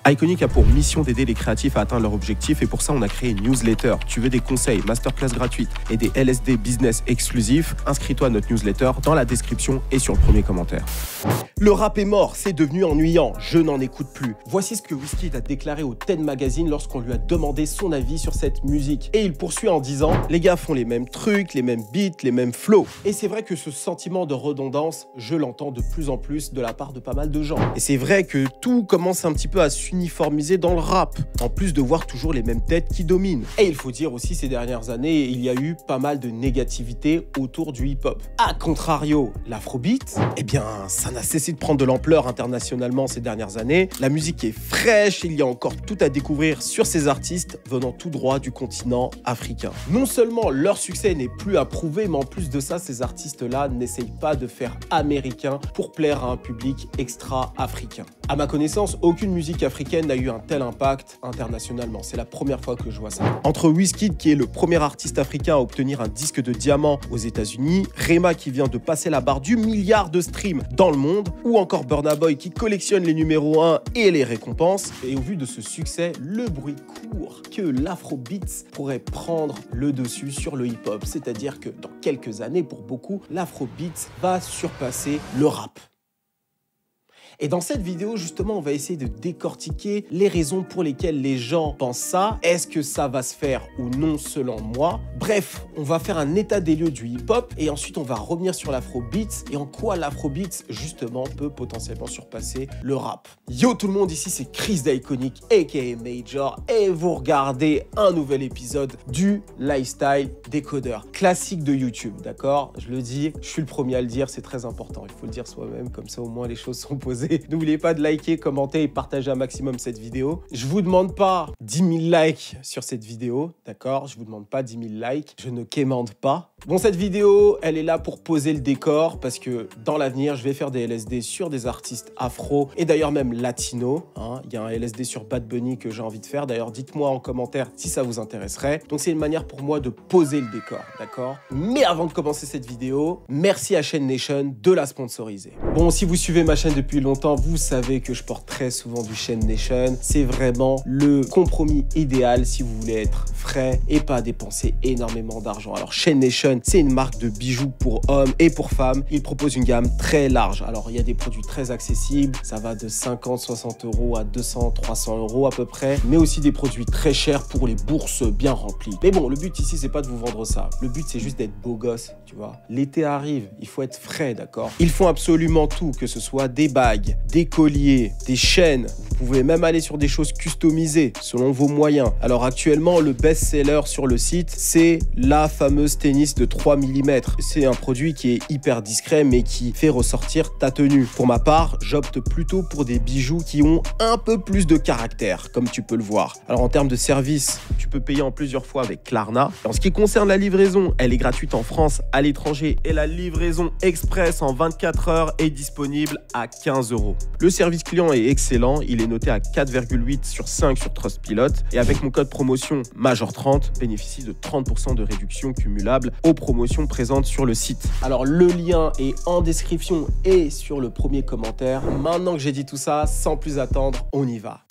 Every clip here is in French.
Iconic a pour mission d'aider les créatifs à atteindre leurs objectifs et pour ça on a créé une newsletter. Tu veux des conseils, masterclass gratuites et des LSD business exclusifs? Inscris-toi à notre newsletter dans la description et sur le premier commentaire. Le rap est mort, c'est devenu ennuyant, je n'en écoute plus. Voici ce que Wizkid a déclaré au Ten Magazine lorsqu'on lui a demandé son avis sur cette musique. Et il poursuit en disant « Les gars font les mêmes trucs, les mêmes beats, les mêmes flows. » Et c'est vrai que ce sentiment de redondance, je l'entends de plus en plus de la part de pas mal de gens. Et c'est vrai que tout commence un petit peu à s'uniformiser dans le rap, en plus de voir toujours les mêmes têtes qui dominent. Et il faut dire aussi ces dernières années, il y a eu pas mal de négativité autour du hip-hop. A contrario, l'afrobeat, eh bien ça n'a cessé de prendre de l'ampleur internationalement ces dernières années. La musique est fraîche, il y a encore tout à découvrir sur ces artistes venant tout droit du continent africain. Non seulement leur succès n'est plus à prouver, mais en plus de ça, ces artistes-là n'essayent pas de faire américain pour plaire à un public extra-africain. À ma connaissance, aucune musique africaine n'a eu un tel impact internationalement. C'est la première fois que je vois ça. Entre Wizkid, qui est le premier artiste africain à obtenir un disque de diamant aux États-Unis, Rema qui vient de passer la barre du milliard de streams dans le monde, ou encore Burna Boy qui collectionne les numéros 1 et les récompenses. Et au vu de ce succès, le bruit court que l'afrobeat pourrait prendre le dessus sur le hip-hop. C'est-à-dire que dans quelques années, pour beaucoup, l'afrobeat va surpasser le rap. Et dans cette vidéo, justement, on va essayer de décortiquer les raisons pour lesquelles les gens pensent ça. Est-ce que ça va se faire ou non selon moi? Bref, on va faire un état des lieux du hip-hop et ensuite on va revenir sur l'afrobeat et en quoi l'afrobeat, justement, peut potentiellement surpasser le rap. Yo tout le monde, ici c'est Chris d'Iconic, aka Major, et vous regardez un nouvel épisode du Lifestyle Décodeur, classique de YouTube, d'accord? Je le dis, je suis le premier à le dire, c'est très important, il faut le dire soi-même, comme ça au moins les choses sont posées. N'oubliez pas de liker, commenter et partager un maximum cette vidéo. Je vous demande pas 10 000 likes sur cette vidéo, d'accord? Je vous demande pas 10 000 likes, je ne quémande pas. Bon, cette vidéo, elle est là pour poser le décor parce que dans l'avenir, je vais faire des LSD sur des artistes afro et d'ailleurs même latino. Il y a un LSD sur Bad Bunny que j'ai envie de faire. D'ailleurs, dites-moi en commentaire si ça vous intéresserait. Donc, c'est une manière pour moi de poser le décor, d'accord? Mais avant de commencer cette vidéo, merci à Chaîne Nation de la sponsoriser. Bon, si vous suivez ma chaîne depuis longtemps, vous savez que je porte très souvent du Chaîne Nation. C'est vraiment le compromis idéal si vous voulez être frais et pas dépenser énormément d'argent. Alors, Chaîne Nation, c'est une marque de bijoux pour hommes et pour femmes. Ils proposent une gamme très large. Alors, il y a des produits très accessibles. Ça va de 50, 60 euros à 200, 300 euros à peu près. Mais aussi des produits très chers pour les bourses bien remplies. Mais bon, le but ici, c'est pas de vous vendre ça. Le but, c'est juste d'être beau gosse, tu vois. L'été arrive, il faut être frais, d'accord? Ils font absolument tout, que ce soit des bagues, des colliers, des chaînes. Vous pouvez même aller sur des choses customisées selon vos moyens. Alors actuellement, le best-seller sur le site, c'est la fameuse tennis de 3 mm. C'est un produit qui est hyper discret mais qui fait ressortir ta tenue. Pour ma part, j'opte plutôt pour des bijoux qui ont un peu plus de caractère, comme tu peux le voir. Alors en termes de service, tu peux payer en plusieurs fois avec Klarna. En ce qui concerne la livraison, elle est gratuite en France, à l'étranger et la livraison express en 24 heures est disponible à 15 euros. Le service client est excellent, il est noté à 4,8 sur 5 sur Trustpilot et avec mon code promotion MAJOR30, bénéficie de 30% de réduction cumulable aux promotions présentes sur le site. Alors le lien est en description et sur le premier commentaire. Maintenant que j'ai dit tout ça, sans plus attendre, on y va.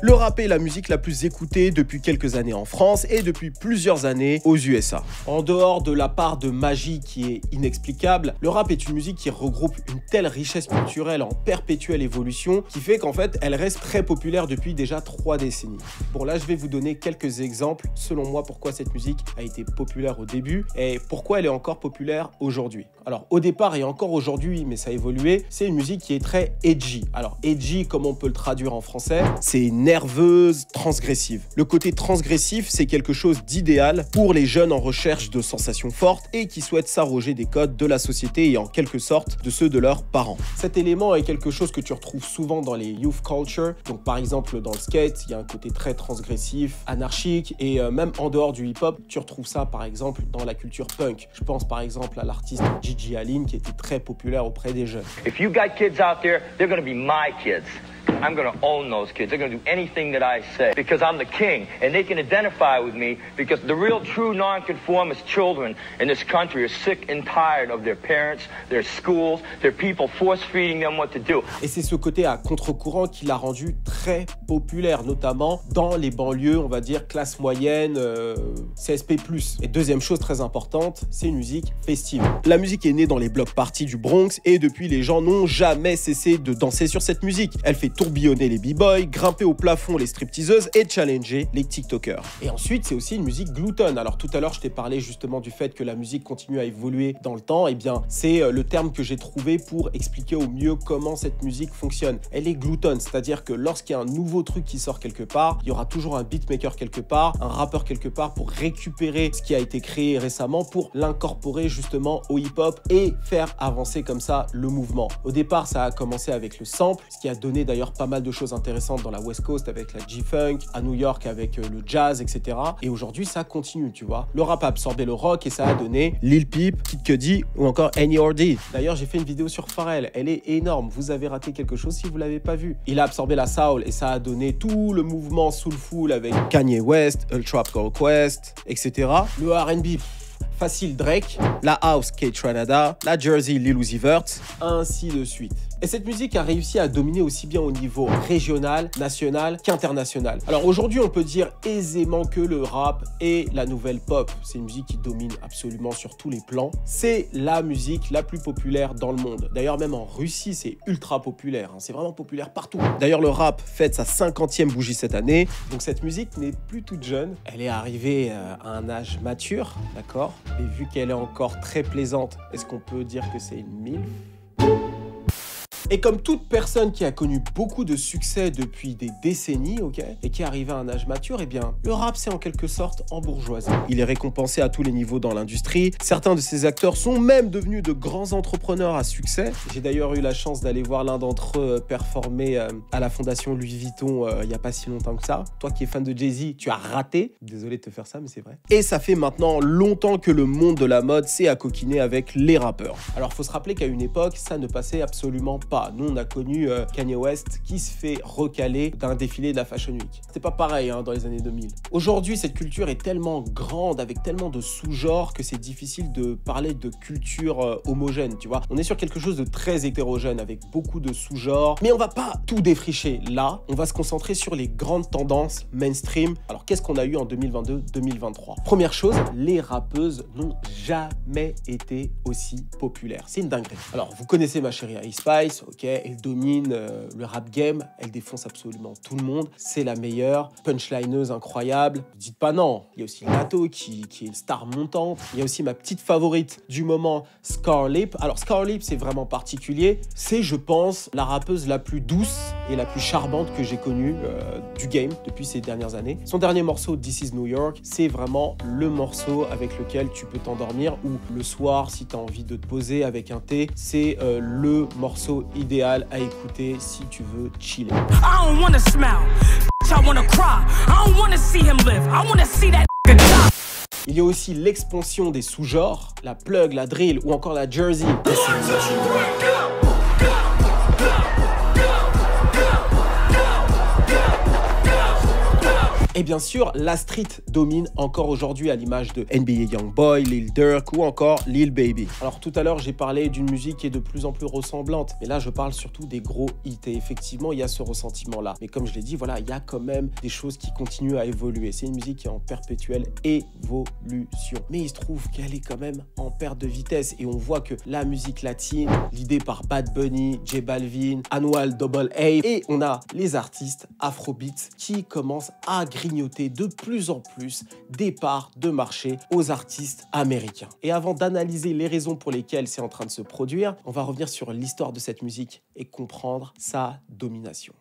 Le rap est la musique la plus écoutée depuis quelques années en France et depuis plusieurs années aux USA. En dehors de la part de magie qui est inexplicable, le rap est une musique qui regroupe une telle richesse culturelle en perpétuelle évolution qui fait qu'en fait, elle reste très populaire depuis déjà 3 décennies. Bon, là, je vais vous donner quelques exemples, selon moi, pourquoi cette musique a été populaire au début et pourquoi elle est encore populaire aujourd'hui. Alors, au départ et encore aujourd'hui, mais ça a évolué, c'est une musique qui est très edgy. Alors, edgy, comme on peut le traduire en français, c'est nerveuse, transgressive. Le côté transgressif, c'est quelque chose d'idéal pour les jeunes en recherche de sensations fortes et qui souhaitent s'arroger des codes de la société et en quelque sorte de ceux de leurs parents. Cet élément est quelque chose que tu retrouves souvent dans les youth culture. Donc, par exemple, dans le skate, il y a un côté très transgressif, anarchique et même en dehors du hip-hop, tu retrouves ça, par exemple, dans la culture punk. Je pense, par exemple, à l'artiste Gigi Allen qui était très populaire auprès des jeunes. If you got kids out there, they're gonna be my kids. I'm going to own those kids. They're going to do anything that I say because I'm the king, and they can identify with me because the real, true, nonconformist children in this country are sick and tired of their parents, their schools, their people force-feeding them what to do. Et c'est ce côté à contre-courant qui l'a rendu très populaire, notamment dans les banlieues, on va dire, classe moyenne, CSP+. Et deuxième chose très importante, c'est une musique festive. La musique est née dans les block parties du Bronx et depuis, les gens n'ont jamais cessé de danser sur cette musique. Elle fait tourbillonner les b-boys, grimper au plafond les stripteaseuses et challenger les tiktokers. Et ensuite, c'est aussi une musique glutton. Alors tout à l'heure, je t'ai parlé justement du fait que la musique continue à évoluer dans le temps. Eh bien, c'est le terme que j'ai trouvé pour expliquer au mieux comment cette musique fonctionne. Elle est glutton, c'est-à-dire que lorsqu'il y a un nouveau truc qui sort quelque part, il y aura toujours un beatmaker quelque part, un rappeur quelque part pour récupérer ce qui a été créé récemment pour l'incorporer justement au hip-hop et faire avancer comme ça le mouvement. Au départ, ça a commencé avec le sample, ce qui a donné d'ailleurs pas mal de choses intéressantes dans la West Coast avec la G-Funk, à New York avec le jazz, etc. Et aujourd'hui, ça continue, tu vois. Le rap a absorbé le rock et ça a donné Lil Peep, Kid Cudi ou encore N.E.R.D. D'ailleurs, j'ai fait une vidéo sur Pharrell, elle est énorme. Vous avez raté quelque chose si vous l'avez pas vu. Il a absorbé la soul et ça a donné tout le mouvement soulful avec Kanye West, Ultra Call Quest, etc. Le R&B, facile Drake, la house Kate Ranada, la Jersey Lil Uzi Vert, ainsi de suite. Et cette musique a réussi à dominer aussi bien au niveau régional, national qu'international. Alors aujourd'hui, on peut dire aisément que le rap est la nouvelle pop. C'est une musique qui domine absolument sur tous les plans. C'est la musique la plus populaire dans le monde. D'ailleurs, même en Russie, c'est ultra populaire. C'est vraiment populaire partout. D'ailleurs, le rap fête sa 50e bougie cette année. Donc cette musique n'est plus toute jeune. Elle est arrivée à un âge mature, d'accord? Et vu qu'elle est encore très plaisante, est-ce qu'on peut dire que c'est une MILF? Et comme toute personne qui a connu beaucoup de succès depuis des décennies, ok, et qui est arrivée à un âge mature, eh bien, le rap, c'est en quelque sorte embourgeoisé. Il est récompensé à tous les niveaux dans l'industrie. Certains de ses acteurs sont même devenus de grands entrepreneurs à succès. J'ai d'ailleurs eu la chance d'aller voir l'un d'entre eux performer à la fondation Louis Vuitton il n'y a pas si longtemps que ça. Toi qui es fan de Jay-Z, tu as raté. Désolé de te faire ça, mais c'est vrai. Et ça fait maintenant longtemps que le monde de la mode s'est accoquiné avec les rappeurs. Alors, faut se rappeler qu'à une époque, ça ne passait absolument pas. Nous, on a connu Kanye West qui se fait recaler d'un défilé de la Fashion Week. C'était pas pareil dans les années 2000. Aujourd'hui, cette culture est tellement grande, avec tellement de sous-genres, que c'est difficile de parler de culture homogène, tu vois. On est sur quelque chose de très hétérogène, avec beaucoup de sous-genres. Mais on va pas tout défricher là. On va se concentrer sur les grandes tendances mainstream. Alors, qu'est-ce qu'on a eu en 2022-2023? Première chose, les rappeuses n'ont jamais été aussi populaires. C'est une dinguerie. Alors, vous connaissez ma chérie Ice Spice, ok, elle domine le rap game, elle défonce absolument tout le monde, c'est la meilleure, punchlineuse incroyable. Dites pas non, il y a aussi Lato qui est une star montante, il y a aussi ma petite favorite du moment, Scarlett. Alors Scarlett, c'est vraiment particulier, c'est je pense la rappeuse la plus douce et la plus charmante que j'ai connue du game depuis ces dernières années. Son dernier morceau, This Is New York, c'est vraiment le morceau avec lequel tu peux t'endormir, ou le soir si tu as envie de te poser avec un thé, c'est le morceau idéal à écouter si tu veux chiller. I don't wanna smile, I wanna cry. I don't wanna see him live. I wanna see that die. Il y a aussi l'expansion des sous-genres, la plug, la drill ou encore la Jersey. Et bien sûr, la street domine encore aujourd'hui à l'image de NBA Youngboy, Lil Durk ou encore Lil Baby. Alors tout à l'heure, j'ai parlé d'une musique qui est de plus en plus ressemblante, mais là je parle surtout des gros hits et effectivement il y a ce ressentiment-là. Mais comme je l'ai dit, voilà, il y a quand même des choses qui continuent à évoluer. C'est une musique qui est en perpétuelle évolution. Mais il se trouve qu'elle est quand même en perte de vitesse et on voit que la musique latine, l'idée par Bad Bunny, J Balvin, Annual Double A, et on a les artistes afrobeats qui commencent à grignoter de plus en plus des parts de marché aux artistes américains. Et avant d'analyser les raisons pour lesquelles c'est en train de se produire, on va revenir sur l'histoire de cette musique et comprendre sa domination.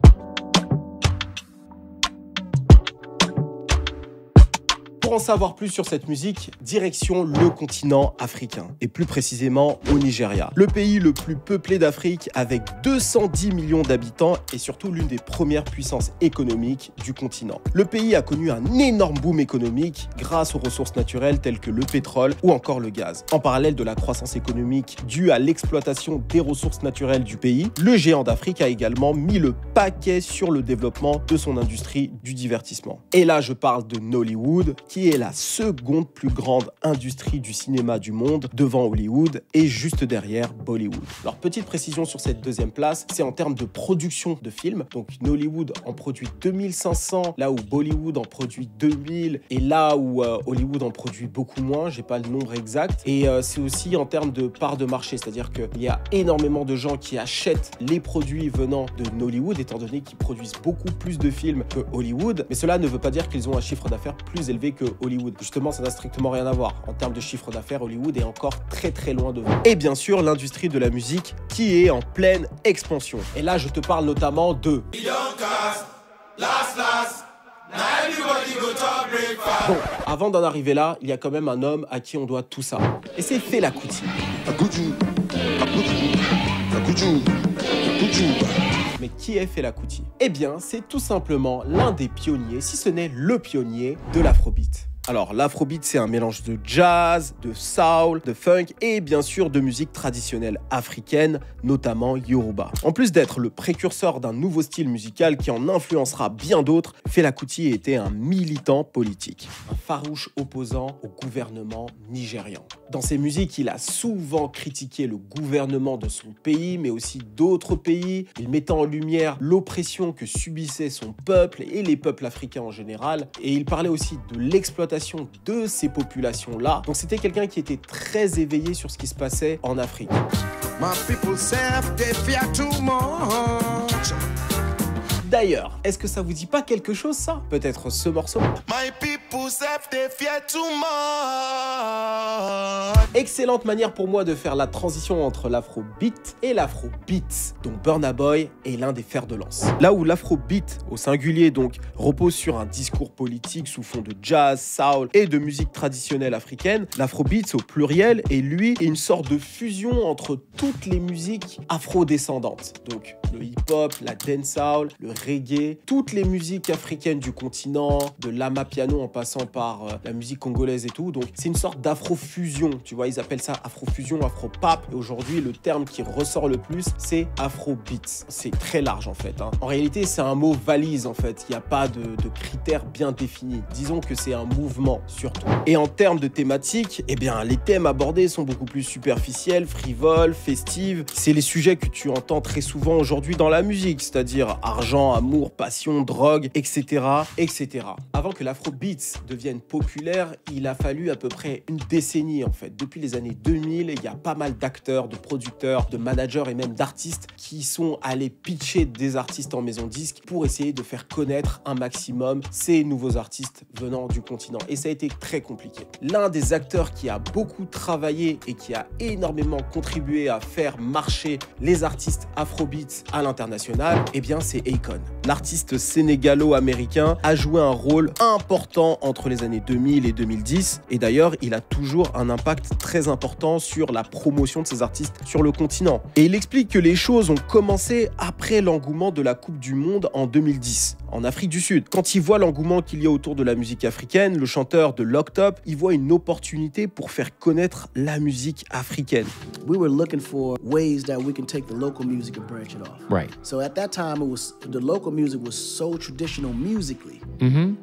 Pour Pour en savoir plus sur cette musique, direction le continent africain, et plus précisément au Nigeria. Le pays le plus peuplé d'Afrique avec 210 millions d'habitants et surtout l'une des premières puissances économiques du continent. Le pays a connu un énorme boom économique grâce aux ressources naturelles telles que le pétrole ou encore le gaz. En parallèle de la croissance économique due à l'exploitation des ressources naturelles du pays, le géant d'Afrique a également mis le paquet sur le développement de son industrie du divertissement. Et là, je parle de Nollywood, qui est la seconde plus grande industrie du cinéma du monde, devant Hollywood et juste derrière Bollywood. Alors, petite précision sur cette deuxième place, c'est en termes de production de films. Donc, Nollywood en produit 2500, là où Bollywood en produit 2000, et là où Hollywood en produit beaucoup moins, j'ai pas le nombre exact. Et c'est aussi en termes de part de marché, c'est-à-dire qu'il y a énormément de gens qui achètent les produits venant de Nollywood, étant donné qu'ils produisent beaucoup plus de films que Hollywood, mais cela ne veut pas dire qu'ils ont un chiffre d'affaires plus élevé que Hollywood. Justement, ça n'a strictement rien à voir. En termes de chiffre d'affaires, Hollywood est encore très loin devant. Et bien sûr, l'industrie de la musique qui est en pleine expansion. Et là, je te parle notamment de... Bon, avant d'en arriver là, il y a quand même un homme à qui on doit tout ça. Et c'est Fela Kuti. Mais qui est Fela Kuti? Eh bien, c'est tout simplement l'un des pionniers, si ce n'est le pionnier, de l'afrobeat. Alors, l'afrobeat, c'est un mélange de jazz, de soul, de funk et bien sûr de musique traditionnelle africaine, notamment Yoruba. En plus d'être le précurseur d'un nouveau style musical qui en influencera bien d'autres, Fela Kuti était un militant politique, un farouche opposant au gouvernement nigérian. Dans ses musiques, il a souvent critiqué le gouvernement de son pays, mais aussi d'autres pays. Il mettait en lumière l'oppression que subissait son peuple et les peuples africains en général. Et il parlait aussi de l'exploitation de ces populations-là. Donc c'était quelqu'un qui était très éveillé sur ce qui se passait en Afrique. D'ailleurs, est-ce que ça vous dit pas quelque chose, ça? Peut-être ce morceau. Excellente manière pour moi de faire la transition entre l'afrobeat et l'afrobeat, dont Burna Boy est l'un des fers de lance. Là où l'afrobeat, au singulier donc, repose sur un discours politique sous fond de jazz, soul et de musique traditionnelle africaine, l'afrobeat au pluriel est lui une sorte de fusion entre toutes les musiques afro-descendantes. Donc le hip-hop, la dancehall, le reggae, toutes les musiques africaines du continent, de l'amapiano en passant par la musique congolaise et tout. Donc c'est une sorte d'afrofusion, tu vois, ils appellent ça afrofusion, afropop. Et aujourd'hui, le terme qui ressort le plus, c'est afrobeat. C'est très large en fait, hein. En réalité, c'est un mot valise en fait. Il n'y a pas de critères bien définis. Disons que c'est un mouvement surtout. Et en termes de thématiques, eh bien, les thèmes abordés sont beaucoup plus superficiels, frivoles, festives. C'est les sujets que tu entends très souvent aujourd'hui dans la musique, c'est-à-dire argent, amour, passion, drogue, etc., etc. Avant que l'afrobeat devienne populaire, il a fallu à peu près une décennie en fait. Depuis les années 2000, il y a pas mal d'acteurs, de producteurs, de managers et même d'artistes qui sont allés pitcher des artistes en maison disque pour essayer de faire connaître un maximum ces nouveaux artistes venant du continent. Et ça a été très compliqué. L'un des acteurs qui a beaucoup travaillé et qui a énormément contribué à faire marcher les artistes afrobeat à l'international, eh bien c'est Akon. L'artiste sénégalo-américain a joué un rôle important entre les années 2000 et 2010 et d'ailleurs il a toujours un impact très important sur la promotion de ses artistes sur le continent. Et il explique que les choses ont commencé après l'engouement de la Coupe du Monde en 2010 en Afrique du Sud. Quand il voit l'engouement qu'il y a autour de la musique africaine, le chanteur de Locked Up, il voit une opportunité pour faire connaître la musique africaine. We were looking for ways that we can take the local music and branch it off. Right. So at that time, the local music was so traditional musically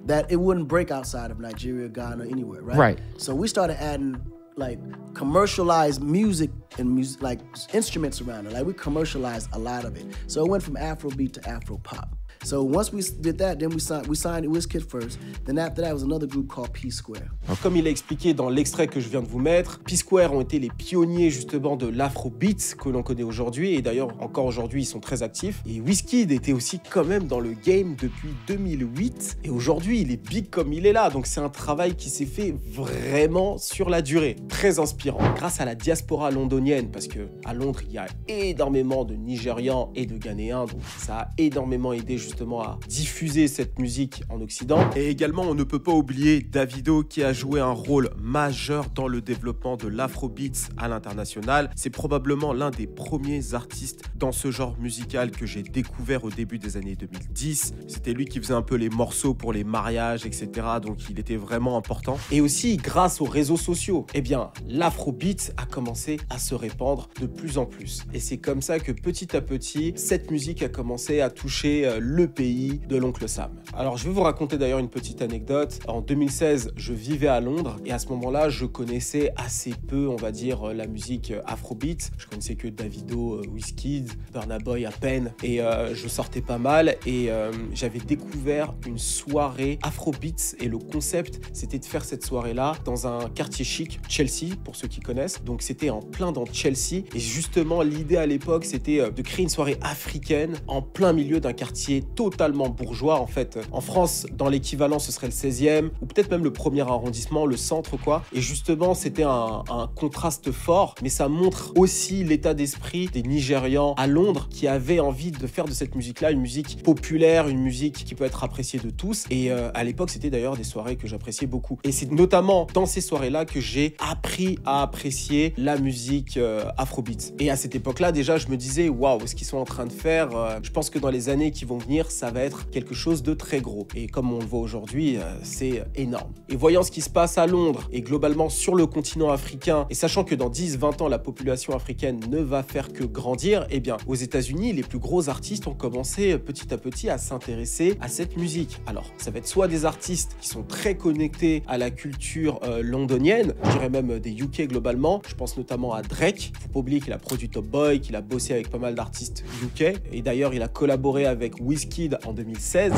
that it wouldn't break outside of Nigeria, Ghana, anywhere, right? Right. So we started adding like commercialized music and music, like instruments around it. Like we commercialized a lot of it. So it went from Afrobeat to Afropop. So once we did that, then we signed Wizkid first. Then after that was another group called P-Square. Comme il a expliqué dans l'extrait que je viens de vous mettre, P-Square ont été les pionniers justement de l'afrobeat que l'on connaît aujourd'hui. Et d'ailleurs, encore aujourd'hui, ils sont très actifs. Et Wizkid était aussi quand même dans le game depuis 2008. Et aujourd'hui, il est big comme il est là. Donc c'est un travail qui s'est fait vraiment sur la durée. Très inspirant. Grâce à la diaspora londonienne, parce que à Londres, il y a énormément de Nigérians et de Ghanéens. Donc ça a énormément aidé justement justement à diffuser cette musique en Occident. Et également, on ne peut pas oublier Davido qui a joué un rôle majeur dans le développement de l'afrobeats à l'international. C'est probablement l'un des premiers artistes dans ce genre musical que j'ai découvert au début des années 2010. C'était lui qui faisait un peu les morceaux pour les mariages, etc. Donc il était vraiment important. Et aussi, grâce aux réseaux sociaux, eh bien, l'afrobeat a commencé à se répandre de plus en plus. Et c'est comme ça que petit à petit, cette musique a commencé à toucher le pays de l'oncle Sam. Alors, je vais vous raconter d'ailleurs une petite anecdote. En 2016, je vivais à Londres et à ce moment-là, je connaissais assez peu, on va dire, la musique afrobeat. Je connaissais que Davido, Wizkid, Burna Boy à peine et je sortais pas mal et j'avais découvert une soirée afrobeat et le concept, c'était de faire cette soirée-là dans un quartier chic, Chelsea, pour ceux qui connaissent. Donc, c'était en plein dans Chelsea et justement, l'idée à l'époque, c'était de créer une soirée africaine en plein milieu d'un quartier totalement bourgeois. En fait, en France, dans l'équivalent, ce serait le 16e ou peut-être même le 1er arrondissement, le centre, quoi. Et justement, c'était un contraste fort, mais ça montre aussi l'état d'esprit des Nigérians à Londres qui avaient envie de faire de cette musique-là une musique populaire, une musique qui peut être appréciée de tous. Et à l'époque, c'était d'ailleurs des soirées que j'appréciais beaucoup. Et c'est notamment dans ces soirées-là que j'ai appris à apprécier la musique afrobeat. Et à cette époque-là, déjà, je me disais, waouh, ce qu'ils sont en train de faire, je pense que dans les années qui vont venir, ça va être quelque chose de très gros. Et comme on le voit aujourd'hui, c'est énorme. Et voyant ce qui se passe à Londres et globalement sur le continent africain, et sachant que dans 10-20 ans, la population africaine ne va faire que grandir, eh bien, aux États-Unis, les plus gros artistes ont commencé petit à petit à s'intéresser à cette musique. Alors, ça va être soit des artistes qui sont très connectés à la culture londonienne, je dirais même des UK globalement. Je pense notamment à Drake. Faut pas oublier qu'il a produit Top Boy, qu'il a bossé avec pas mal d'artistes UK. Et d'ailleurs, il a collaboré avec Wizkid en 2016.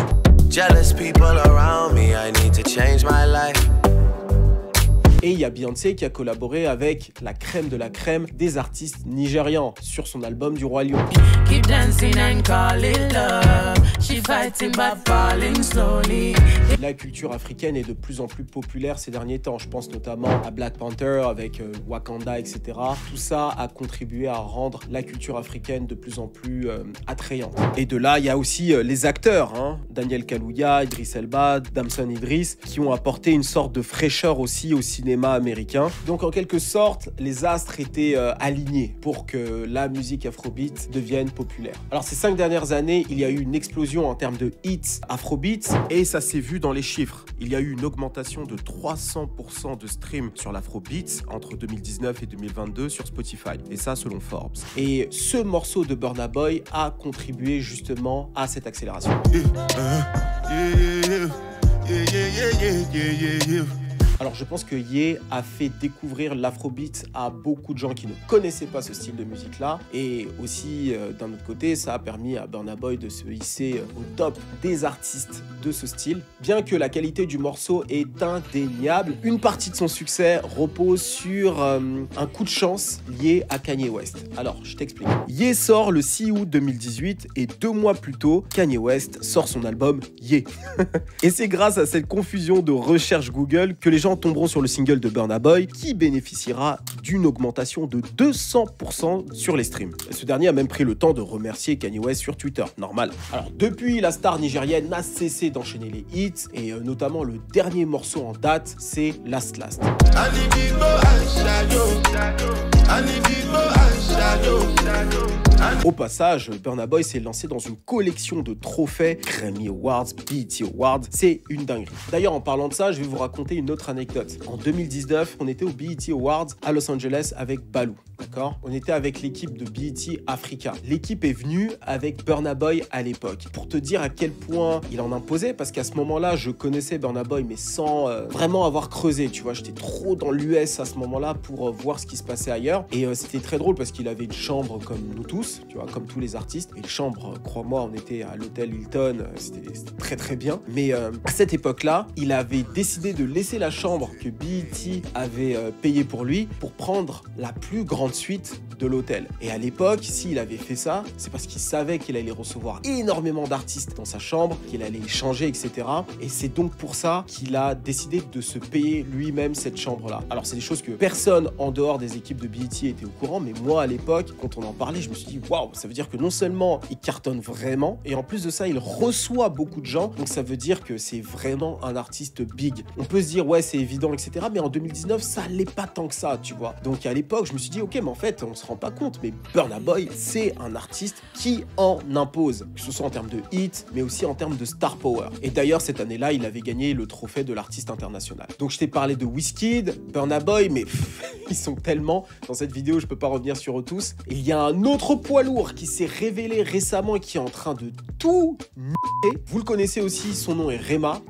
Jealous people around me, I need to change my life. Et il y a Beyoncé qui a collaboré avec la crème de la crème des artistes nigérians sur son album du Roi Lion. Keep dancing and call it love. She fighting but falling slowly. La culture africaine est de plus en plus populaire ces derniers temps. Je pense notamment à Black Panther avec Wakanda, etc. Tout ça a contribué à rendre la culture africaine de plus en plus attrayante. Et de là, il y a aussi les acteurs, hein. Daniel Kaluuya, Idris Elba, Damson Idris, qui ont apporté une sorte de fraîcheur aussi au cinéma américain. Donc en quelque sorte, les astres étaient alignés pour que la musique afrobeat devienne populaire. Alors ces 5 dernières années, il y a eu une explosion en termes de hits afrobeat et ça s'est vu dans les chiffres. Il y a eu une augmentation de 300% de streams sur l'afrobeat entre 2019 et 2022 sur Spotify. Et ça selon Forbes. Et ce morceau de Burna Boy a contribué justement à cette accélération. Alors je pense que Ye a fait découvrir l'afrobeat à beaucoup de gens qui ne connaissaient pas ce style de musique-là. Et aussi, d'un autre côté, ça a permis à Burna Boy de se hisser au top des artistes de ce style. Bien que la qualité du morceau est indéniable, une partie de son succès repose sur un coup de chance lié à Kanye West. Alors, je t'explique. Ye sort le 6 août 2018 et 2 mois plus tôt, Kanye West sort son album Ye. Et c'est grâce à cette confusion de recherche Google que les gens tomberont sur le single de Burna Boy qui bénéficiera d'une augmentation de 200% sur les streams. Ce dernier a même pris le temps de remercier Kanye West sur Twitter, normal. Alors depuis, la star nigérienne n'a cessé d'enchaîner les hits et notamment le dernier morceau en date, c'est Last Last. Au passage, Burna Boy s'est lancé dans une collection de trophées, Grammy Awards, BET Awards, c'est une dinguerie. D'ailleurs, en parlant de ça, je vais vous raconter une autre anecdote. En 2019, on était au BET Awards à Los Angeles avec Balou, d'accord ? On était avec l'équipe de BET Africa. L'équipe est venue avec Burna Boy à l'époque. Pour te dire à quel point il en imposait, parce qu'à ce moment-là, je connaissais Burna Boy, mais sans vraiment avoir creusé, tu vois. J'étais trop dans l'US à ce moment-là pour voir ce qui se passait ailleurs. Et c'était très drôle parce qu'il avait une chambre comme nous tous, tu vois, comme tous les artistes. Et une chambre, crois-moi, on était à l'hôtel Hilton, c'était très très bien. Mais à cette époque-là, il avait décidé de laisser la chambre que BET avait payée pour lui pour prendre la plus grande suite de l'hôtel. Et à l'époque, s'il avait fait ça, c'est parce qu'il savait qu'il allait recevoir énormément d'artistes dans sa chambre, qu'il allait échanger, etc. Et c'est donc pour ça qu'il a décidé de se payer lui-même cette chambre-là. Alors c'est des choses que personne en dehors des équipes de BET était au courant, mais moi à l'époque, quand on en parlait, je me suis dit waouh, ça veut dire que non seulement il cartonne vraiment, et en plus de ça, il reçoit beaucoup de gens, donc ça veut dire que c'est vraiment un artiste big. On peut se dire ouais, c'est évident, etc. Mais en 2019, ça l'est pas tant que ça, tu vois. Donc à l'époque, je me suis dit ok, mais en fait, on se rend pas compte, mais Burna Boy, c'est un artiste qui en impose, que ce soit en termes de hits, mais aussi en termes de star power. Et d'ailleurs, cette année-là, il avait gagné le trophée de l'artiste international. Donc je t'ai parlé de Wizkid, Burna Boy, mais ils sont tellement dans cette vidéo, je peux pas revenir sur eux tous. Et il y a un autre poids lourd qui s'est révélé récemment et qui est en train de tout niquer. Vous le connaissez aussi, son nom est Rema.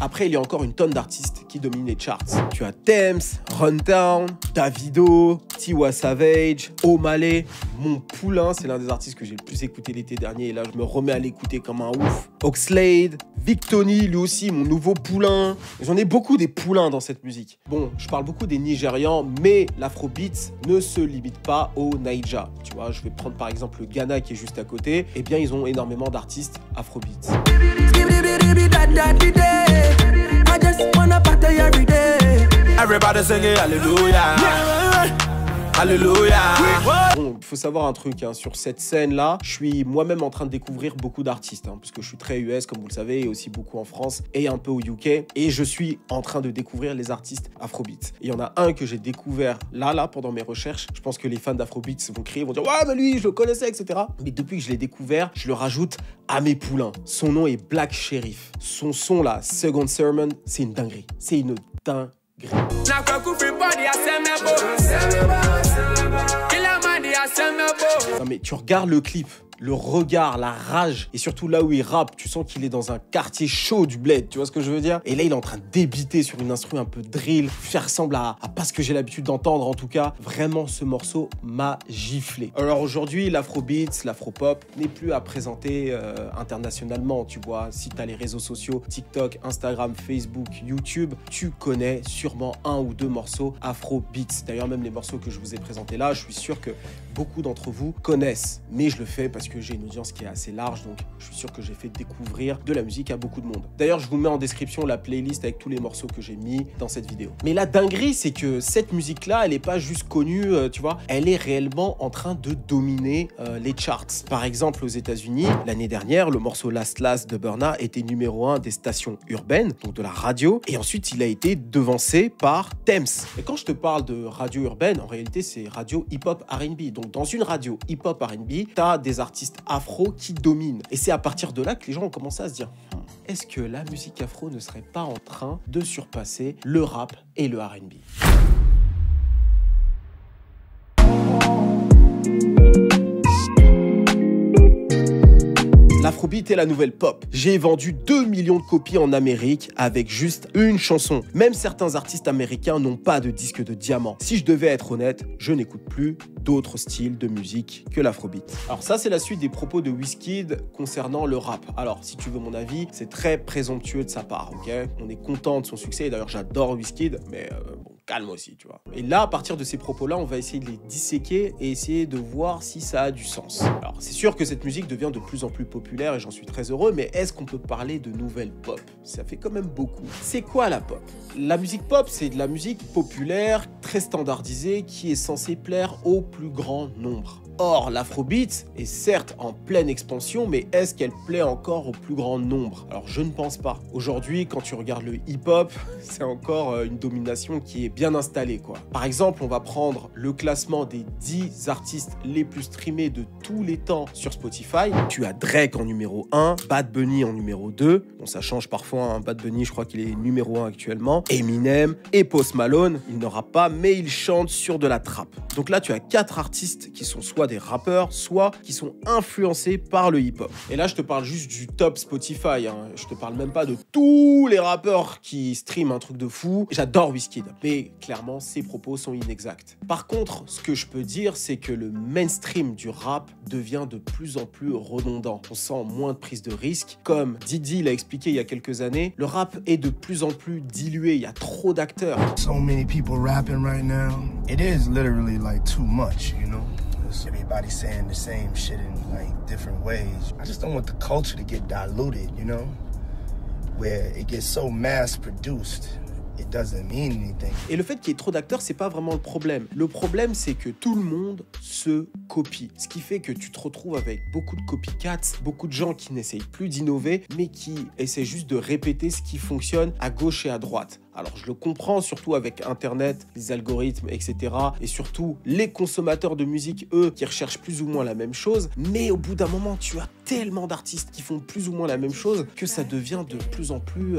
Après, il y a encore une tonne d'artistes qui dominent les charts. Tu as Tems, Runtown, Davido, Tiwa Savage, O'Malley, mon poulain, c'est l'un des artistes que j'ai le plus écouté l'été dernier et là je me remets à l'écouter comme un ouf. Oxlade, Victony, lui aussi, mon nouveau poulain. J'en ai beaucoup des poulains dans cette musique. Bon, je parle beaucoup des Nigérians, mais l'afrobeat ne se limite pas au Naija. Tu vois, je vais prendre par exemple le Ghana qui est juste à côté. Eh bien, ils ont énormément d'artistes afrobeat. Everybody singing hallelujah. Alléluia. Bon, il faut savoir un truc, hein, sur cette scène-là, je suis moi-même en train de découvrir beaucoup d'artistes, hein, puisque je suis très US, comme vous le savez, et aussi beaucoup en France, et un peu au UK, et je suis en train de découvrir les artistes afrobeat. Il y en a un que j'ai découvert là, pendant mes recherches. Je pense que les fans d'afrobeat vont crier, vont dire « Ouais, mais lui, je le connaissais, etc. » Mais depuis que je l'ai découvert, je le rajoute à mes poulains. Son nom est Black Sherif. Son son, là, Second Sermon, c'est une dinguerie. C'est une dinguerie. Non mais tu regardes le clip, le regard, la rage, et surtout là où il rappe, tu sens qu'il est dans un quartier chaud du bled, tu vois ce que je veux dire? Et là, il est en train de débiter sur une instru un peu drill, ça ressemble à pas ce que j'ai l'habitude d'entendre en tout cas. Vraiment, ce morceau m'a giflé. Alors aujourd'hui, l'afrobeat, l'afropop n'est plus à présenter internationalement, tu vois. Si tu as les réseaux sociaux, TikTok, Instagram, Facebook, YouTube, tu connais sûrement un ou deux morceaux afrobeats. D'ailleurs, même les morceaux que je vous ai présentés là, je suis sûr que beaucoup d'entre vous connaissent, mais je le fais parce que j'ai une audience qui est assez large, donc je suis sûr que j'ai fait découvrir de la musique à beaucoup de monde. D'ailleurs, je vous mets en description la playlist avec tous les morceaux que j'ai mis dans cette vidéo. Mais la dinguerie, c'est que cette musique-là, elle n'est pas juste connue, tu vois, elle est réellement en train de dominer les charts. Par exemple, aux États-Unis, l'année dernière, le morceau Last Last de Burna était numéro 1 des stations urbaines, donc de la radio, et ensuite il a été devancé par Tems. Et quand je te parle de radio urbaine, en réalité, c'est radio hip-hop R&B. Donc dans une radio hip-hop R&B, t'as des artistes afro qui dominent. Et c'est à partir de là que les gens ont commencé à se dire est-ce que la musique afro ne serait pas en train de surpasser le rap et le R&B? L'afrobeat est la nouvelle pop. J'ai vendu 2 millions de copies en Amérique avec juste une chanson. Même certains artistes américains n'ont pas de disque de diamant. Si je devais être honnête, je n'écoute plus d'autres styles de musique que l'afrobeat. Alors ça, c'est la suite des propos de Wizkid concernant le rap. Alors, si tu veux mon avis, c'est très présomptueux de sa part, ok? On est content de son succès, d'ailleurs j'adore Wizkid, mais bon, calme aussi, tu vois. Et là, à partir de ces propos-là, on va essayer de les disséquer et essayer de voir si ça a du sens. Alors, c'est sûr que cette musique devient de plus en plus populaire et j'en suis très heureux, mais est-ce qu'on peut parler de nouvelle pop? Ça fait quand même beaucoup. C'est quoi la pop? La musique pop, c'est de la musique populaire, très standardisée, qui est censée plaire au plus grand nombre. Or, l'afrobeat est certes en pleine expansion, mais est-ce qu'elle plaît encore au plus grand nombre? Alors, je ne pense pas. Aujourd'hui, quand tu regardes le hip-hop, c'est encore une domination qui est bien installée, quoi. Par exemple, on va prendre le classement des 10 artistes les plus streamés de tous les temps sur Spotify. Tu as Drake en numéro 1, Bad Bunny en numéro 2. Bon, ça change parfois, hein. Bad Bunny, je crois qu'il est numéro 1 actuellement. Eminem et Post Malone, il n'aura pas, mais il chante sur de la trap. Donc là, tu as 4 artistes qui sont soit des rappeurs, soit qui sont influencés par le hip-hop. Et là, je te parle juste du top Spotify, hein. Je te parle même pas de tous les rappeurs qui streament un truc de fou. J'adore Wizkid. Mais et clairement ses propos sont inexacts. Par contre, ce que je peux dire, c'est que le mainstream du rap devient de plus en plus redondant. On sent moins de prise de risque. Comme Didi l'a expliqué il y a quelques années, le rap est de plus en plus dilué, il y a trop d'acteurs. So many people rapping right now. It is literally like too much, you know? Everybody saying the same shit in like different ways. I just don't want the culture to get diluted, you know? Where it gets so mass produced. It doesn't mean anything. Et le fait qu'il y ait trop d'acteurs, c'est pas vraiment le problème. Le problème, c'est que tout le monde se copie. Ce qui fait que tu te retrouves avec beaucoup de copycats, beaucoup de gens qui n'essayent plus d'innover, mais qui essaient juste de répéter ce qui fonctionne à gauche et à droite. Alors je le comprends, surtout avec Internet, les algorithmes, etc. Et surtout les consommateurs de musique, eux, qui recherchent plus ou moins la même chose. Mais au bout d'un moment, tu as tellement d'artistes qui font plus ou moins la même chose que ça devient de plus en plus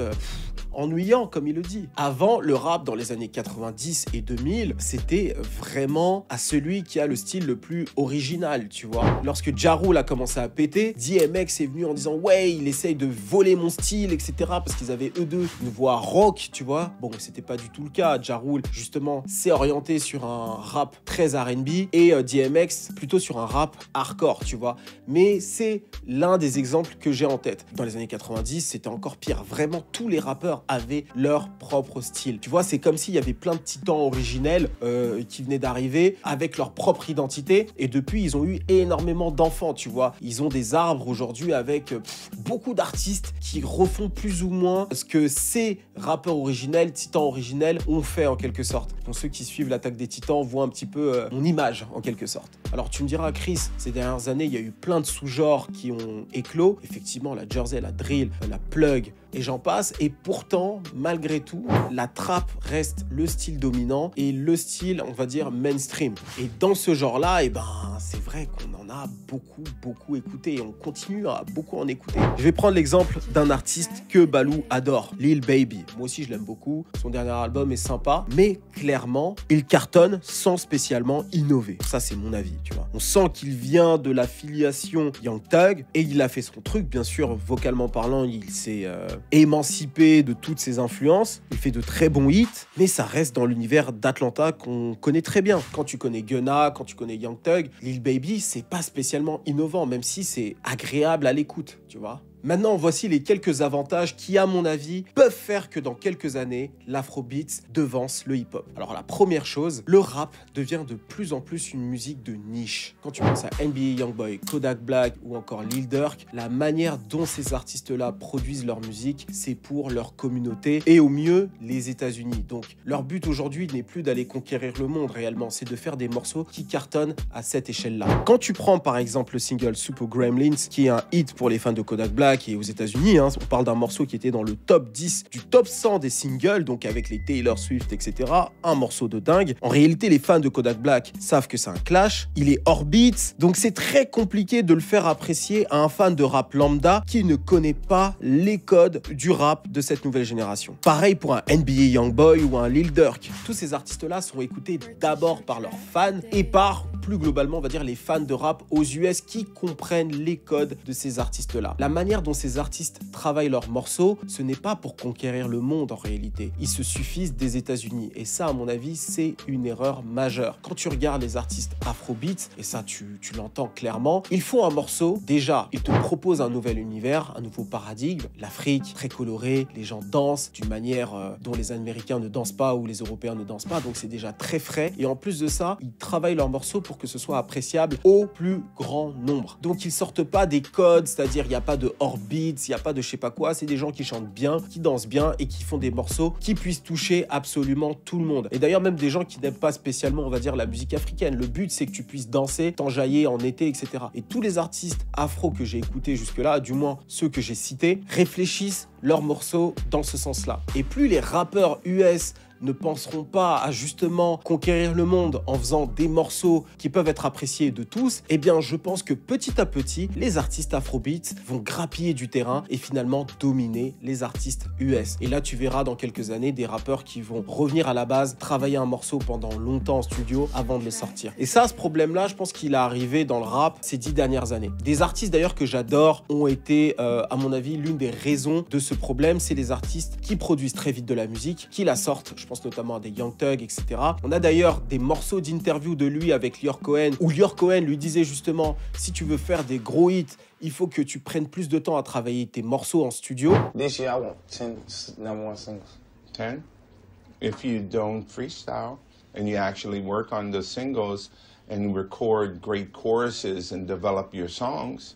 ennuyant, comme il le dit. Avant, le rap dans les années 90 et 2000, c'était vraiment à celui qui a le style le plus original, tu vois. Lorsque Ja Rule a commencé à péter, DMX est venu en disant « Ouais, il essaye de voler mon style, etc. » Parce qu'ils avaient eux deux une voix rock, tu vois. Bon, c'était pas du tout le cas. Ja Rule, justement, s'est orienté sur un rap très R&B et DMX plutôt sur un rap hardcore, tu vois. Mais c'est l'un des exemples que j'ai en tête. Dans les années 90, c'était encore pire. Vraiment, tous les rappeurs avaient leur propre style. Tu vois, c'est comme s'il y avait plein de titans originels qui venaient d'arriver avec leur propre identité. Et depuis, ils ont eu énormément d'enfants, tu vois. Ils ont des arbres aujourd'hui avec beaucoup d'artistes qui refont plus ou moins ce que ces rappeurs originels, titans originels, ont fait en quelque sorte. Pour ceux qui suivent l'attaque des titans, voient un petit peu mon image en quelque sorte. Alors tu me diras, Chris, ces dernières années, il y a eu plein de sous-genres qui ont éclos. Effectivement, la Jersey, la drill, la plug, et j'en passe. Et pourtant, malgré tout, la trap reste le style dominant et le style, on va dire, mainstream. Et dans ce genre-là, eh ben, c'est vrai qu'on en a beaucoup écouté et on continue à beaucoup en écouter. Je vais prendre l'exemple d'un artiste que Balou adore, Lil Baby. Moi aussi, je l'aime beaucoup. Son dernier album est sympa, mais clairement, il cartonne sans spécialement innover. Ça, c'est mon avis, tu vois. On sent qu'il vient de la filiation Young Thug et il a fait son truc, bien sûr, vocalement parlant, il s'est émancipé de toutes ses influences. Il fait de très bons hits, mais ça reste dans l'univers d'Atlanta qu'on connaît très bien. Quand tu connais Gunna, quand tu connais Young Thug, Lil Baby, c'est pas spécialement innovant, même si c'est agréable à l'écoute, tu vois. Maintenant, voici les quelques avantages qui, à mon avis, peuvent faire que dans quelques années, l'afrobeat devance le hip-hop. Alors la première chose, le rap devient de plus en plus une musique de niche. Quand tu penses à NBA Youngboy, Kodak Black ou encore Lil Durk, la manière dont ces artistes-là produisent leur musique, c'est pour leur communauté et au mieux, les États-Unis. Donc leur but aujourd'hui n'est plus d'aller conquérir le monde réellement, c'est de faire des morceaux qui cartonnent à cette échelle-là. Quand tu prends par exemple le single Super Gremlins, qui est un hit pour les fans de Kodak Black, qui est aux États-Unis, on parle d'un morceau qui était dans le top 10 du top 100 des singles, donc avec les Taylor Swift, etc. Un morceau de dingue. En réalité, les fans de Kodak Black savent que c'est un clash. Il est hors beat, donc c'est très compliqué de le faire apprécier à un fan de rap lambda qui ne connaît pas les codes du rap de cette nouvelle génération. Pareil pour un NBA Youngboy ou un Lil Durk. Tous ces artistes-là sont écoutés d'abord par leurs fans et par, plus globalement, on va dire les fans de rap aux US qui comprennent les codes de ces artistes-là. La manière dont ces artistes travaillent leurs morceaux, ce n'est pas pour conquérir le monde en réalité. Ils se suffisent des États-Unis. Et ça, à mon avis, c'est une erreur majeure. Quand tu regardes les artistes afrobeat, et ça, tu l'entends clairement, ils font un morceau, déjà, ils te proposent un nouvel univers, un nouveau paradigme. L'Afrique, très colorée, les gens dansent d'une manière dont les Américains ne dansent pas ou les Européens ne dansent pas, donc c'est déjà très frais. Et en plus de ça, ils travaillent leurs morceaux pour que ce soit appréciable au plus grand nombre. Donc ils sortent pas des codes, c'est-à-dire il n'y a pas de beats, il n'y a pas de je sais pas quoi, c'est des gens qui chantent bien, qui dansent bien et qui font des morceaux qui puissent toucher absolument tout le monde. Et d'ailleurs même des gens qui n'aiment pas spécialement, on va dire, la musique africaine. Le but c'est que tu puisses danser, t'enjailler en été, etc. Et tous les artistes afro que j'ai écoutés jusque-là, du moins ceux que j'ai cités, réfléchissent leurs morceaux dans ce sens-là. Et plus les rappeurs US ne penseront pas à justement conquérir le monde en faisant des morceaux qui peuvent être appréciés de tous, eh bien je pense que petit à petit, les artistes afrobeat vont grappiller du terrain et finalement dominer les artistes US. Et là tu verras dans quelques années des rappeurs qui vont revenir à la base, travailler un morceau pendant longtemps en studio avant de le sortir. Et ça, ce problème-là, je pense qu'il est arrivé dans le rap ces 10 dernières années. Des artistes d'ailleurs que j'adore ont été, à mon avis, l'une des raisons de ce problème, c'est les artistes qui produisent très vite de la musique, qui la sortent. je pense notamment à des Young Thug, etc. On a d'ailleurs des morceaux d'interview de lui avec Lior Cohen, où Lior Cohen lui disait justement, si tu veux faire des gros hits, il faut que tu prennes plus de temps à travailler tes morceaux en studio. This year I want 10 #1 singles. 10? If you don't freestyle and you actually work on the singles and record great choruses and develop your songs,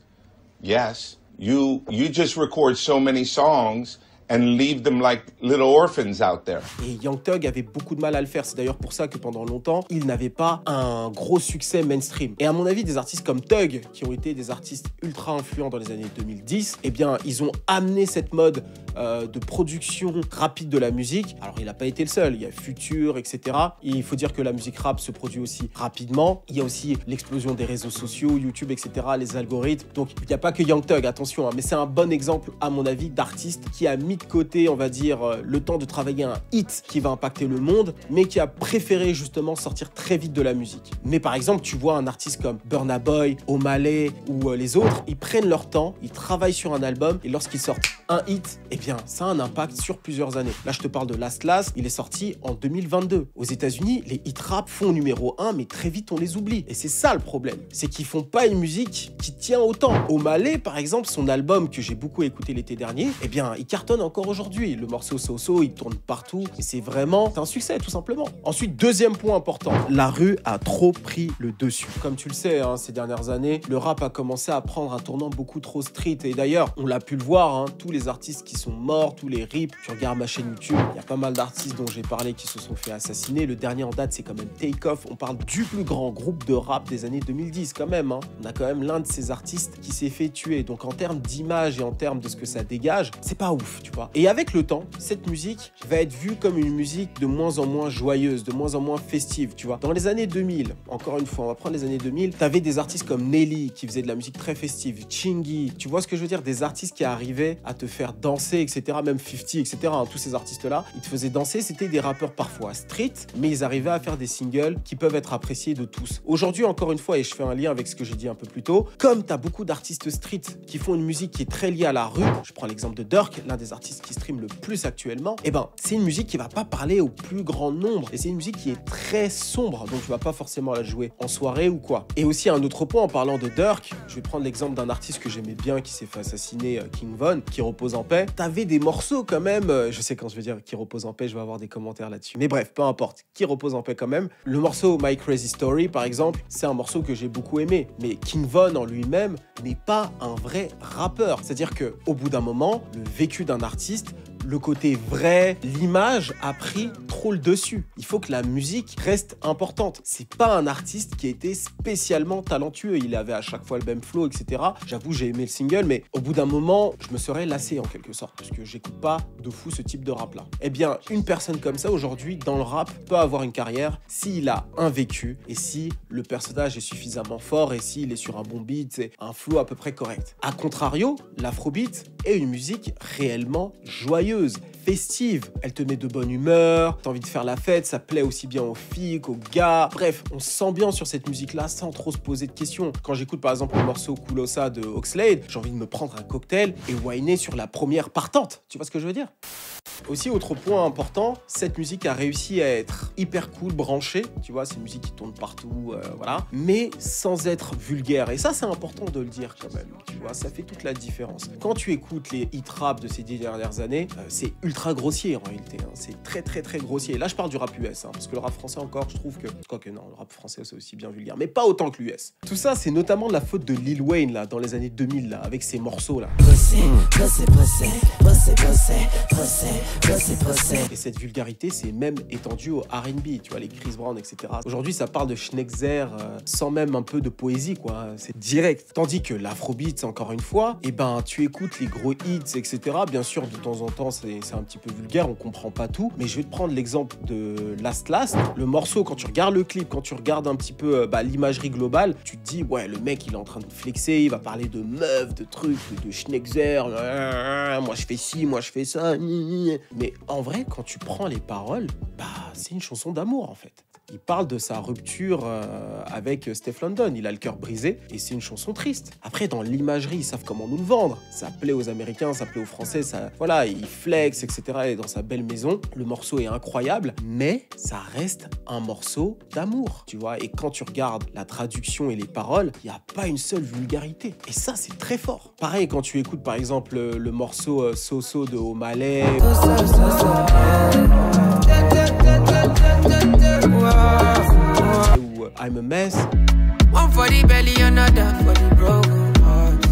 yes, you just record so many songs and leave them like little orphans out there. Et Young Thug avait beaucoup de mal à le faire. C'est d'ailleurs pour ça que pendant longtemps, il n'avait pas un gros succès mainstream. Et à mon avis, des artistes comme Thug, qui ont été des artistes ultra influents dans les années 2010, eh bien, ils ont amené cette mode de production rapide de la musique. Alors, il n'a pas été le seul. Il y a Future, etc. Et il faut dire que la musique rap se produit aussi rapidement. Il y a aussi l'explosion des réseaux sociaux, YouTube, etc., les algorithmes. Donc, il n'y a pas que Young Thug, attention, hein, mais c'est un bon exemple, à mon avis, d'artiste qui a mis de côté, on va dire, le temps de travailler un hit qui va impacter le monde, mais qui a préféré justement sortir très vite de la musique. Mais par exemple, tu vois un artiste comme Burna Boy, O'Malley ou les autres, ils prennent leur temps, ils travaillent sur un album, et lorsqu'ils sortent un hit, eh bien, ça a un impact sur plusieurs années. Là, je te parle de Last Last, il est sorti en 2022. Aux États-Unis, les hits rap font numéro 1, mais très vite, on les oublie. Et c'est ça le problème, c'est qu'ils font pas une musique qui tient autant. O'Malley, par exemple, son album que j'ai beaucoup écouté l'été dernier, eh bien, il cartonne encore aujourd'hui. Le morceau So-So, il tourne partout, et c'est vraiment un succès, tout simplement. Ensuite, deuxième point important, la rue a trop pris le dessus. Comme tu le sais, hein, ces dernières années, le rap a commencé à prendre un tournant beaucoup trop street. Et d'ailleurs, on l'a pu le voir, hein, tous les artistes qui sont morts, tous les rips, tu regardes ma chaîne YouTube, il y a pas mal d'artistes dont j'ai parlé qui se sont fait assassiner. Le dernier en date, c'est quand même Takeoff. On parle du plus grand groupe de rap des années 2010 quand même. Hein. On a quand même l'un de ces artistes qui s'est fait tuer. Donc en termes d'image et en termes de ce que ça dégage, c'est pas ouf, tu vois. Et avec le temps, cette musique va être vue comme une musique de moins en moins joyeuse, de moins en moins festive, tu vois. Dans les années 2000, encore une fois, on va prendre les années 2000, t'avais des artistes comme Nelly qui faisaient de la musique très festive, Chingy, tu vois ce que je veux dire, des artistes qui arrivaient à te faire danser, etc., même 50, etc., hein, tous ces artistes-là, ils te faisaient danser, c'était des rappeurs parfois street, mais ils arrivaient à faire des singles qui peuvent être appréciés de tous. Aujourd'hui, encore une fois, et je fais un lien avec ce que j'ai dit un peu plus tôt, comme t'as beaucoup d'artistes street qui font une musique qui est très liée à la rue, je prends l'exemple de Durk, l'un des artistes qui stream le plus actuellement, et ben, c'est une musique qui va pas parler au plus grand nombre, et c'est une musique qui est très sombre, donc tu vas pas forcément la jouer en soirée ou quoi. Et aussi un autre point, en parlant de Durk, je vais prendre l'exemple d'un artiste que j'aimais bien qui s'est fait assassiner, King Von, qui repose en paix. T'avais des morceaux quand même, je sais quand je vais dire qui repose en paix, je vais avoir des commentaires là-dessus, mais bref, peu importe, qui repose en paix quand même. Le morceau My Crazy Story, par exemple, c'est un morceau que j'ai beaucoup aimé, mais King Von en lui-même n'est pas un vrai rappeur. C'est-à-dire que au bout d'un moment, le vécu d'un artiste, le côté vrai, l'image a pris trop le dessus. Il faut que la musique reste importante. C'est pas un artiste qui était spécialement talentueux. Il avait à chaque fois le même flow, etc. J'avoue, j'ai aimé le single, mais au bout d'un moment, je me serais lassé en quelque sorte, parce que j'écoute pas de fou ce type de rap-là. Eh bien, une personne comme ça, aujourd'hui, dans le rap, peut avoir une carrière s'il a un vécu et si le personnage est suffisamment fort et s'il est sur un bon beat, c'est un flow à peu près correct. A contrario, l'afrobeat est une musique réellement joyeuse, festive. Elle te met de bonne humeur, t'as envie de faire la fête, ça plaît aussi bien aux filles qu'aux gars. Bref, on s'ambiance sur cette musique-là sans trop se poser de questions. Quand j'écoute par exemple le morceau Kulosa de Oxlade, j'ai envie de me prendre un cocktail et whiner sur la première partante. Tu vois ce que je veux dire ? Aussi, autre point important, cette musique a réussi à être hyper cool, branchée, tu vois, c'est une musique qui tourne partout, voilà, mais sans être vulgaire. Et ça, c'est important de le dire quand même, tu vois, ça fait toute la différence. Quand tu écoutes les hit rap de ces 10 dernières années, c'est ultra grossier en réalité, hein. C'est très très très grossier. Là, je parle du rap US, hein, parce que le rap français encore, je trouve que, quoique non, le rap français c'est aussi bien vulgaire, mais pas autant que l'US. Tout ça, c'est notamment de la faute de Lil Wayne, là, dans les années 2000, là, avec ses morceaux, là. Et cette vulgarité, c'est même étendu au R&B, tu vois, les Chris Brown, etc. Aujourd'hui, ça parle de Schnexer sans même un peu de poésie, quoi. C'est direct. Tandis que l'afrobeat, encore une fois, eh ben, tu écoutes les gros hits, etc. Bien sûr, de temps en temps, c'est un petit peu vulgaire, on comprend pas tout. Mais je vais te prendre l'exemple de Last Last. Le morceau, quand tu regardes le clip, quand tu regardes un petit peu l'imagerie globale, tu te dis, ouais, le mec, il est en train de flexer, il va parler de meufs, de trucs, de Schnexer, moi je fais ci, moi je fais ça. Mais en vrai, quand tu prends les paroles, c'est une chanson d'amour en fait. Il parle de sa rupture avec Steph London. Il a le cœur brisé et c'est une chanson triste. Après, dans l'imagerie, ils savent comment nous le vendre. Ça plaît aux Américains, ça plaît aux Français, ça, voilà, il flex, etc. Et dans sa belle maison, le morceau est incroyable, mais ça reste un morceau d'amour, tu vois. Et quand tu regardes la traduction et les paroles, il n'y a pas une seule vulgarité. Et ça, c'est très fort. Pareil, quand tu écoutes, par exemple, le morceau So-So de O'Malley, ou I'm a Mess. One for the belly, another for the broken hearts.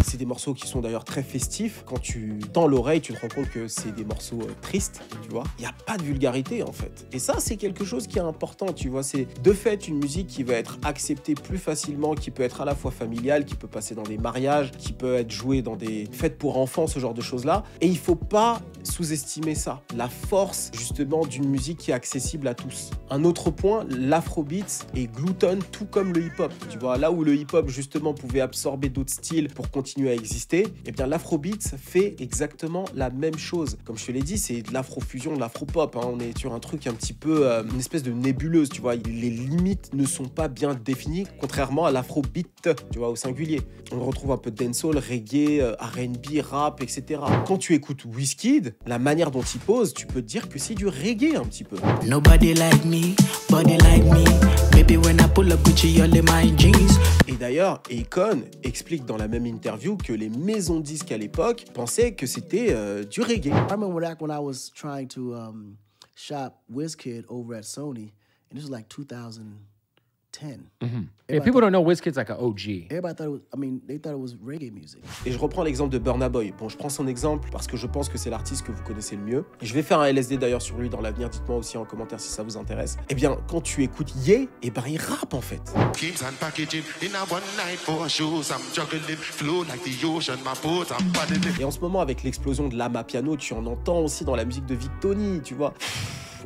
C'est des morceaux qui sont d'ailleurs très festifs. Quand tu tends l'oreille, tu te rends compte que c'est des morceaux tristes, tu vois. Il n'y a pas de vulgarité, en fait. Et ça, c'est quelque chose qui est important, tu vois. C'est de fait une musique qui va être acceptée plus facilement, qui peut être à la fois familiale, qui peut passer dans des mariages, qui peut être jouée dans des fêtes pour enfants, ce genre de choses-là. Et il ne faut pas sous-estimer ça. La force, justement, d'une musique qui est accessible à tous. Un autre point, l'afrobeat est glutton, tout comme le hip-hop. Tu vois, là où le hip-hop, justement, pouvait absorber d'autres styles pour continuer à exister, eh bien l'afrobeat fait exactement la même chose. Comme je te l'ai dit, c'est de l'afrofusion, de l'afropop, hein. On est sur un truc un petit peu, une espèce de nébuleuse, tu vois. Les limites ne sont pas bien définies, contrairement à l'afrobeat, tu vois, au singulier. On retrouve un peu de dancehall, reggae, R&B, rap, etc. Quand tu écoutes Wizkid, la manière dont il pose, tu peux te dire que c'est du reggae un petit peu. Nobody like me, body like me. Baby when I pull up Gucci, all in my jeans. Et d'ailleurs, Akon explique dans la même interview que les maisons de disques à l'époque pensaient que c'était du reggae. I remember back when I was trying to shop Wizkid over at Sony, and this was like 2010. Yeah, people don't know Wizkid's like an OG. Everybody thought it was, I mean, they thought it was reggae music. Et je reprends l'exemple de Burna Boy. Bon, je prends son exemple parce que je pense que c'est l'artiste que vous connaissez le mieux. Et je vais faire un LSD d'ailleurs sur lui dans l'avenir. Dites-moi aussi en commentaire si ça vous intéresse. Eh bien, quand tu écoutes Ye, eh ben il rappe en fait. Et en ce moment, avec l'explosion de l'Amapiano, tu en entends aussi dans la musique de Victony, tu vois.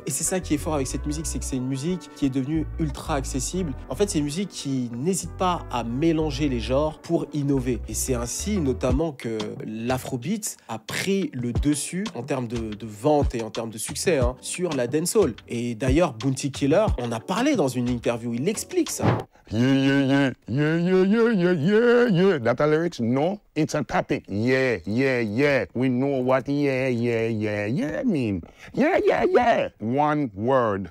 Et c'est ça qui est fort avec cette musique, c'est que c'est une musique qui est devenue ultra accessible. En fait, c'est une musique qui n'hésite pas à mélanger les genres pour innover. Et c'est ainsi notamment que l'afrobeat a pris le dessus en termes de vente et en termes de succès sur la dancehall. Et d'ailleurs, Bounty Killer, on a parlé dans une interview, il explique ça. Yeah. That a lyrics? No, it's a topic. Yeah. We know what yeah mean. Yeah. One word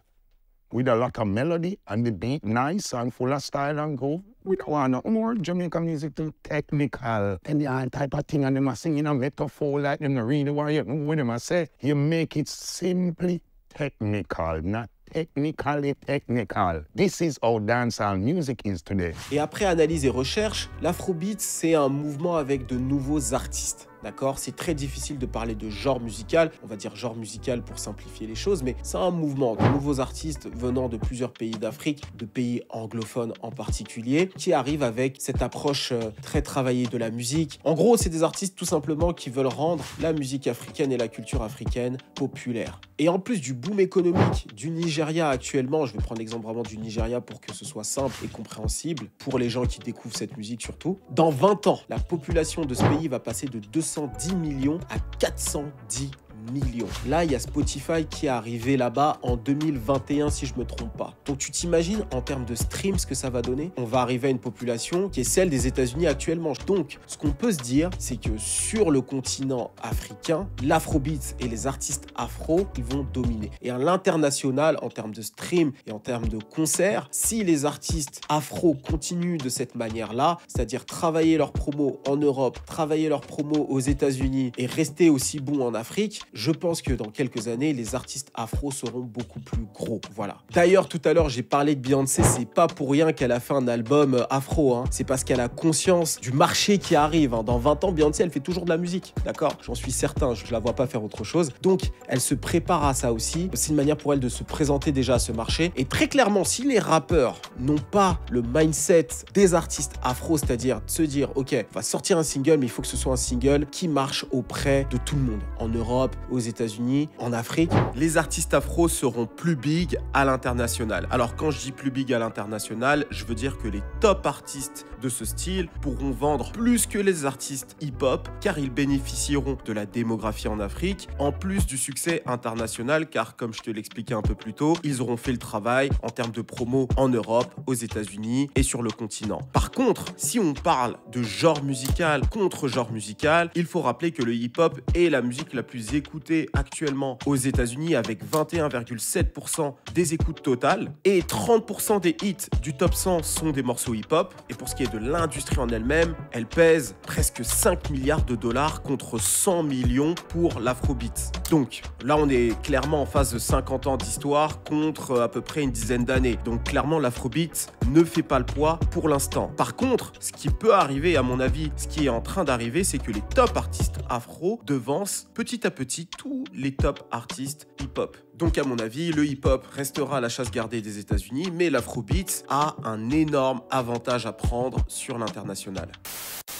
with a lot of melody and the beat nice and full of style and groove. We don't want no more Jamaican music too technical. And the type of thing and them are singing a metaphor like them really worry with them I say. You make it simply technical, not technically technical. This is how dancehall music is today. Et après analyse et recherche, l'afrobeat, c'est un mouvement avec de nouveaux artistes. D'accord, c'est très difficile de parler de genre musical, on va dire genre musical pour simplifier les choses, mais c'est un mouvement de nouveaux artistes venant de plusieurs pays d'Afrique, de pays anglophones en particulier, qui arrivent avec cette approche très travaillée de la musique. En gros, c'est des artistes tout simplement qui veulent rendre la musique africaine et la culture africaine populaire. Et en plus du boom économique du Nigeria actuellement, je vais prendre l'exemple vraiment du Nigeria pour que ce soit simple et compréhensible pour les gens qui découvrent cette musique surtout. Dans 20 ans, la population de ce pays va passer de 210 millions à 410 millions. Là, il y a Spotify qui est arrivé là-bas en 2021, si je me trompe pas. Donc, tu t'imagines en termes de stream ce que ça va donner? On va arriver à une population qui est celle des États-Unis actuellement. Donc, ce qu'on peut se dire, c'est que sur le continent africain, l'afrobeat et les artistes afro, ils vont dominer. Et à l'international, en termes de stream et en termes de concerts, si les artistes afro continuent de cette manière-là, c'est-à-dire travailler leur promo en Europe, travailler leur promo aux États-Unis et rester aussi bons en Afrique, je pense que dans quelques années, les artistes afro seront beaucoup plus gros. Voilà. D'ailleurs, tout à l'heure, j'ai parlé de Beyoncé. C'est pas pour rien qu'elle a fait un album afro. C'est parce qu'elle a conscience du marché qui arrive. Dans 20 ans, Beyoncé, elle fait toujours de la musique. D'accord? J'en suis certain. Je la vois pas faire autre chose. Donc, elle se prépare à ça aussi. C'est une manière pour elle de se présenter déjà à ce marché. Et très clairement, si les rappeurs n'ont pas le mindset des artistes afro, c'est-à-dire de se dire, OK, on va sortir un single, mais il faut que ce soit un single qui marche auprès de tout le monde. En Europe, aux États-Unis, en Afrique, les artistes afro seront plus big à l'international. Alors quand je dis plus big à l'international, je veux dire que les top artistes de ce style pourront vendre plus que les artistes hip-hop car ils bénéficieront de la démographie en Afrique, en plus du succès international car comme je te l'expliquais un peu plus tôt, ils auront fait le travail en termes de promo en Europe, aux États-Unis et sur le continent. Par contre, si on parle de genre musical contre genre musical, il faut rappeler que le hip-hop est la musique la plus écoutée actuellement aux États-Unis avec 21,7% des écoutes totales et 30% des hits du top 100 sont des morceaux hip-hop. Et pour ce qui est de l'industrie en elle-même, elle pèse presque 5 milliards de dollars contre 100 millions pour l'afrobeat. Donc là, on est clairement en phase de 50 ans d'histoire contre à peu près une dizaine d'années. Donc clairement, l'afrobeat ne fait pas le poids pour l'instant. Par contre, ce qui peut arriver, à mon avis, ce qui est en train d'arriver, c'est que les top artistes afro devancent petit à petit tous les top artistes hip-hop. Donc à mon avis, le hip-hop restera la chasse gardée des États-Unis, mais l'afrobeat a un énorme avantage à prendre sur l'international.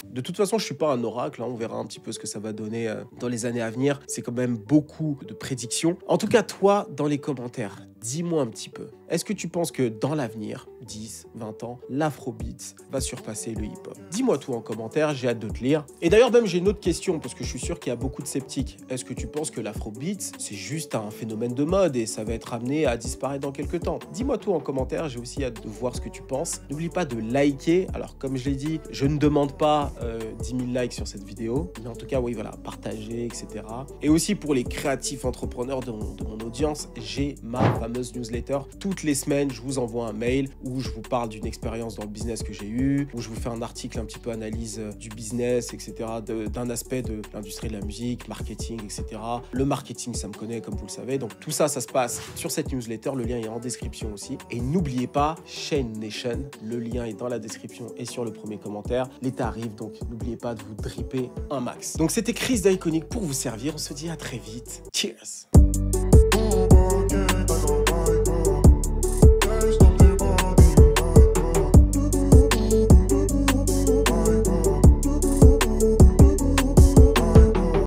De toute façon, je suis pas un oracle, hein. On verra un petit peu ce que ça va donner dans les années à venir. C'est quand même beaucoup de prédictions. En tout cas, toi, dans les commentaires, dis-moi un petit peu. Est-ce que tu penses que dans l'avenir, 10, 20 ans, l'afrobeat va surpasser le hip-hop? Dis-moi tout en commentaire, j'ai hâte de te lire. Et d'ailleurs, même j'ai une autre question, parce que je suis sûr qu'il y a beaucoup de sceptiques. Est-ce que tu penses que l'afrobeat, c'est juste un phénomène de mode et ça va être amené à disparaître dans quelques temps? Dis-moi tout en commentaire, j'ai aussi hâte de voir ce que tu penses. N'oublie pas de liker. Alors, comme je l'ai dit, je ne demande pas 10 000 likes sur cette vidéo, mais en tout cas, oui, voilà, partager, etc. Et aussi pour les créatifs entrepreneurs de mon audience, j'ai ma fameuse newsletter. Toutes les semaines, je vous envoie un mail où je vous parle d'une expérience dans le business que j'ai eu, où je vous fais un article un petit peu analyse du business, etc., d'un aspect de l'industrie de la musique, marketing, etc. Le marketing, ça me connaît, comme vous le savez. Donc tout ça, ça se passe sur cette newsletter. Le lien est en description aussi. Et n'oubliez pas, Chain Nation, le lien est dans la description et sur le premier commentaire. L'été arrive, donc n'oubliez pas de vous dripper un max. Donc c'était Chris d'Iconic pour vous servir. On se dit à très vite. Cheers!